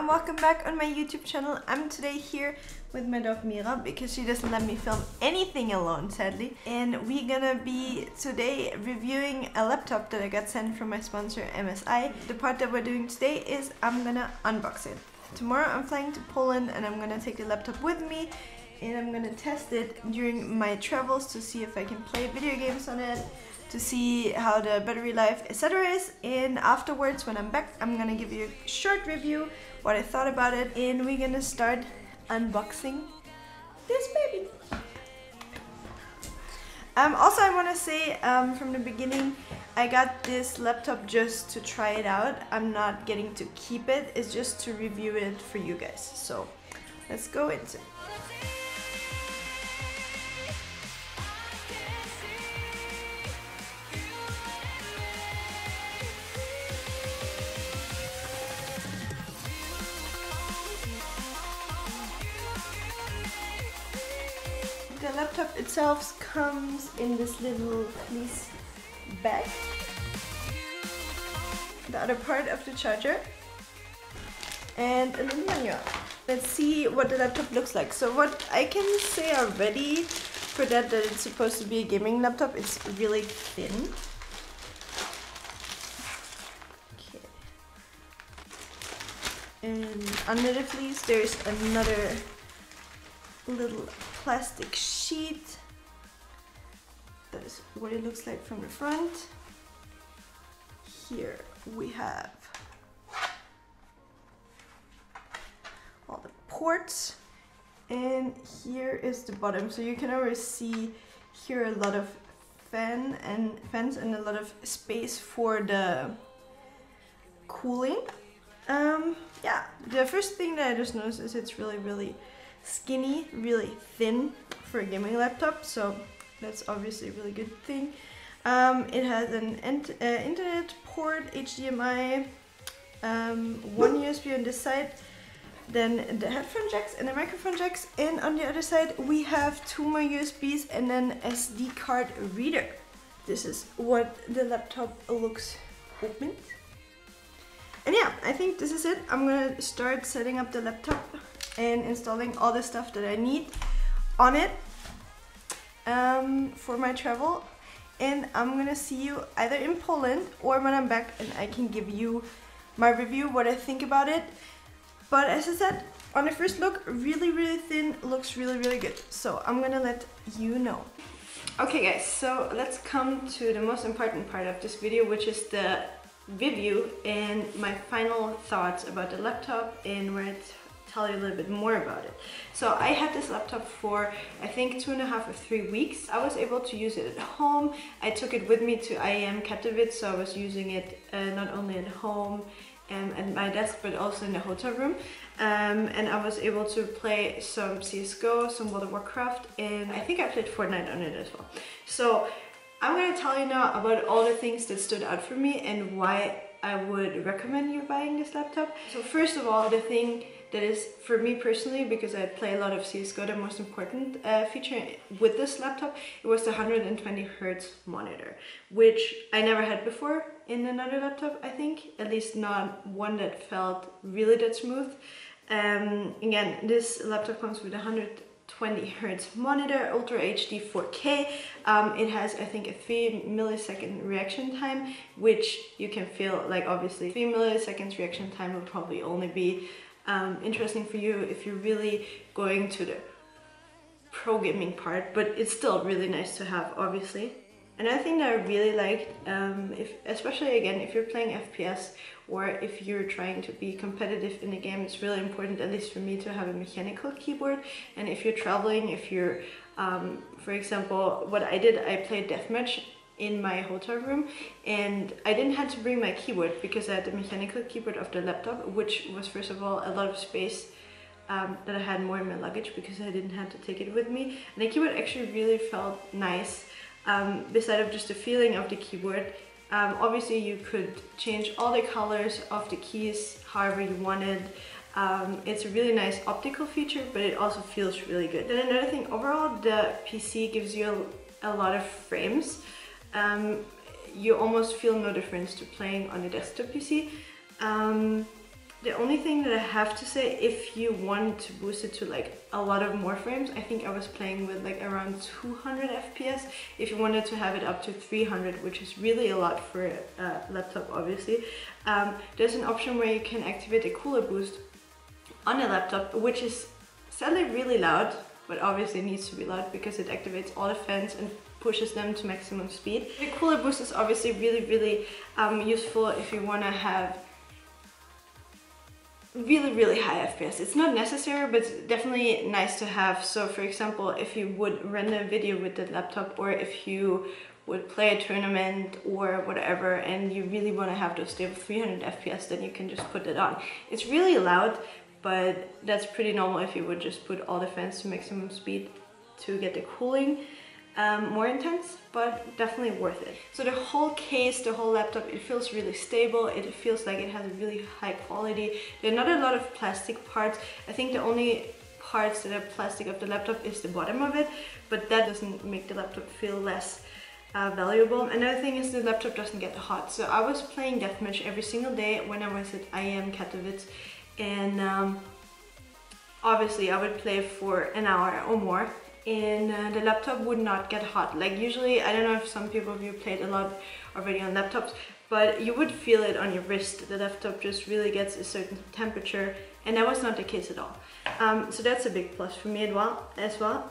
and welcome back on my YouTube channel. I'm today here with my dog Mira because she doesn't let me film anything alone, sadly. And we're gonna be today reviewing a laptop that I got sent from my sponsor MSI. The part that we're doing today is I'm gonna unbox it. Tomorrow I'm flying to Poland and I'm gonna take the laptop with me and I'm gonna test it during my travels to see if I can play video games on it, to see how the battery life, etc. is, and afterwards when I'm back I'm gonna give you a short review, what I thought about it, and we're gonna start unboxing this baby. Also I want to say from the beginning, I got this laptop just to try it out. I'm not getting to keep it, it's just to review it for you guys. So let's go into it. The laptop itself comes in this little fleece bag. The other part of the charger and a little manual. Let's see what the laptop looks like. So what I can say already for that it's supposed to be a gaming laptop, it's really thin. Okay. And under the fleece there's another little plastic sheet. That is what it looks like from the front. Here we have all the ports, and here is the bottom. So you can already see here a lot of fans and a lot of space for the cooling. Yeah, the first thing that I just noticed is it's really skinny, really thin for a gaming laptop, so that's obviously a really good thing. It has an internet port, HDMI, one USB on this side, then the headphone jacks and the microphone jacks, and on the other side we have two more USBs and then SD card reader. This is what the laptop looks open. And yeah, I think this is it. I'm gonna start setting up the laptop and installing all the stuff that I need on it for my travel, and I'm gonna see you either in Poland or when I'm back and I can give you my review, what I think about it. But as I said, on the first look, really thin, looks really good, so I'm gonna let you know. Okay guys, so let's come to the most important part of this video, which is the review and my final thoughts about the laptop and where it's tell you a little bit more about it. So I had this laptop for I think 2.5 or 3 weeks. I was able to use it at home. I took it with me to IEM Katowice, so I was using it not only at home and at my desk but also in the hotel room. And I was able to play some CSGO, some World of Warcraft, and I think I played Fortnite on it as well. So I'm going to tell you now about all the things that stood out for me and why I would recommend you buying this laptop. So first of all, the thing that is for me personally, because I play a lot of CSGO, the most important feature with this laptop, it was the 120 Hz monitor, which I never had before in another laptop, I think, at least not one that felt really that smooth. Again, this laptop comes with a 120 Hz monitor, Ultra HD 4K. It has, I think, a 3 millisecond reaction time, which you can feel like obviously 3 milliseconds reaction time will probably only be interesting for you if you're really going to the pro gaming part, but it's still really nice to have, obviously. Another thing that I really liked, especially again if you're playing FPS or if you're trying to be competitive in a game, it's really important, at least for me, to have a mechanical keyboard. And if you're traveling, if you're for example, what I did, I played deathmatch in my hotel room and I didn't have to bring my keyboard because I had the mechanical keyboard of the laptop, which was first of all a lot of space that I had more in my luggage because I didn't have to take it with me, and the keyboard actually really felt nice. Beside of just the feeling of the keyboard, obviously you could change all the colors of the keys however you wanted. It's a really nice optical feature, but it also feels really good. Then another thing, overall the PC gives you a lot of frames. You almost feel no difference to playing on a desktop PC. The only thing that I have to say, if you want to boost it to like a lot of more frames, I think I was playing with like around 200 FPS. If you wanted to have it up to 300, which is really a lot for a laptop, obviously, there's an option where you can activate a cooler boost on a laptop, which is sadly really loud, but obviously needs to be loud because it activates all the fans and pushes them to maximum speed. The cooler boost is obviously really useful if you want to have really high FPS. It's not necessary, but it's definitely nice to have. So for example, if you would render a video with the laptop, or if you would play a tournament or whatever, and you really want to have those stable 300 FPS, then you can just put it on. It's really loud, but that's pretty normal if you would just put all the fans to maximum speed to get the cooling more intense, but definitely worth it. So the whole case, the whole laptop, it feels really stable. It feels like it has a really high quality. There are not a lot of plastic parts. I think the only parts that are plastic of the laptop is the bottom of it, but that doesn't make the laptop feel less valuable. Another thing is the laptop doesn't get hot. So I was playing deathmatch every single day when I was at IEM Katowice, and obviously I would play for an hour or more, and the laptop would not get hot. Like usually, I don't know if some people of you played a lot already on laptops, but you would feel it on your wrist. The laptop just really gets a certain temperature, and that was not the case at all. So that's a big plus for me as well.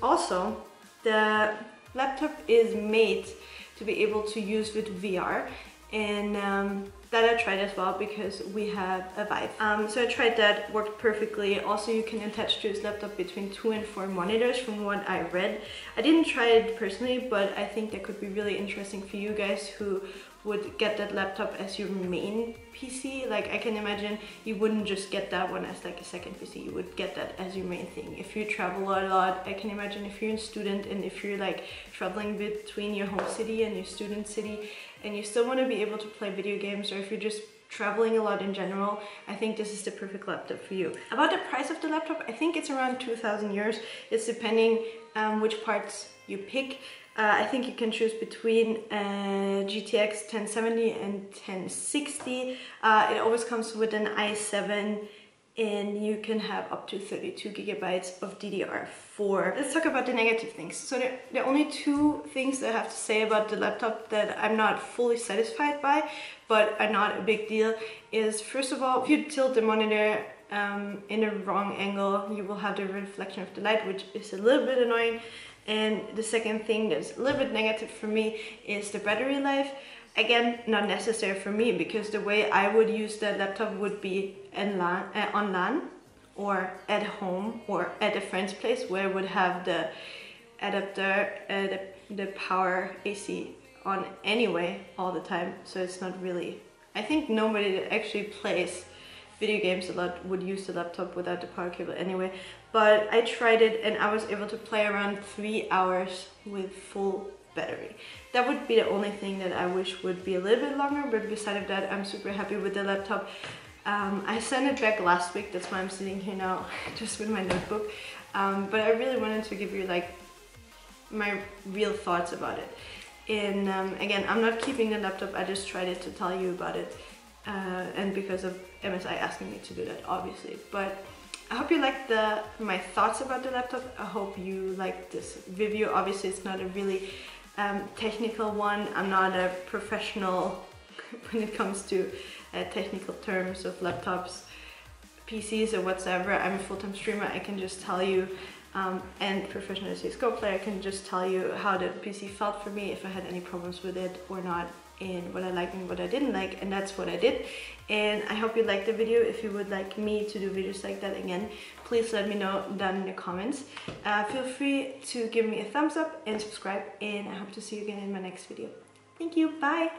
Also, the laptop is made to be able to use with VR, and that I tried as well because we have a Vive. So I tried that, worked perfectly. Also, you can attach to this laptop between 2 and 4 monitors from what I read. I didn't try it personally, but I think that could be really interesting for you guys who would get that laptop as your main PC. Like, I can imagine you wouldn't just get that one as like a second PC, you would get that as your main thing. If you travel a lot, I can imagine if you're a student and if you're like traveling between your home city and your student city, and you still want to be able to play video games, or if you're just traveling a lot in general, I think this is the perfect laptop for you. About the price of the laptop, I think it's around 2,000 euros. It's depending which parts you pick. I think you can choose between GTX 1070 and 1060. It always comes with an i7, and you can have up to 32 gigabytes of DDR4. Let's talk about the negative things. So the only 2 things that I have to say about the laptop that I'm not fully satisfied by, but are not a big deal, is first of all, if you tilt the monitor in a wrong angle, you will have the reflection of the light, which is a little bit annoying. And the second thing that's a little bit negative for me is the battery life. Again, not necessary for me, because the way I would use the laptop would be on LAN, or at home, or at a friend's place where I would have the adapter, the power AC on anyway all the time. So it's not really, I think nobody that actually plays video games a lot would use the laptop without the power cable anyway. But I tried it and I was able to play around 3 hours with full battery. That would be the only thing that I wish would be a little bit longer, but beside that, I'm super happy with the laptop. I sent it back last week, that's why I'm sitting here now just with my notebook. But I really wanted to give you like my real thoughts about it. And again, I'm not keeping the laptop, I just tried it to tell you about it. And because of MSI asking me to do that, obviously. But I hope you liked my thoughts about the laptop. I hope you liked this review. Obviously, it's not a really technical one. I'm not a professional when it comes to technical terms of laptops, PCs, or whatsoever. I'm a full-time streamer. I can just tell you, and professional CSGO player, I can just tell you how the PC felt for me, if I had any problems with it or not, and what I liked and what I didn't like, and that's what I did. And I hope you liked the video. If you would like me to do videos like that again, please let me know down in the comments. Feel free to give me a thumbs up and subscribe, and I hope to see you again in my next video. Thank you, bye!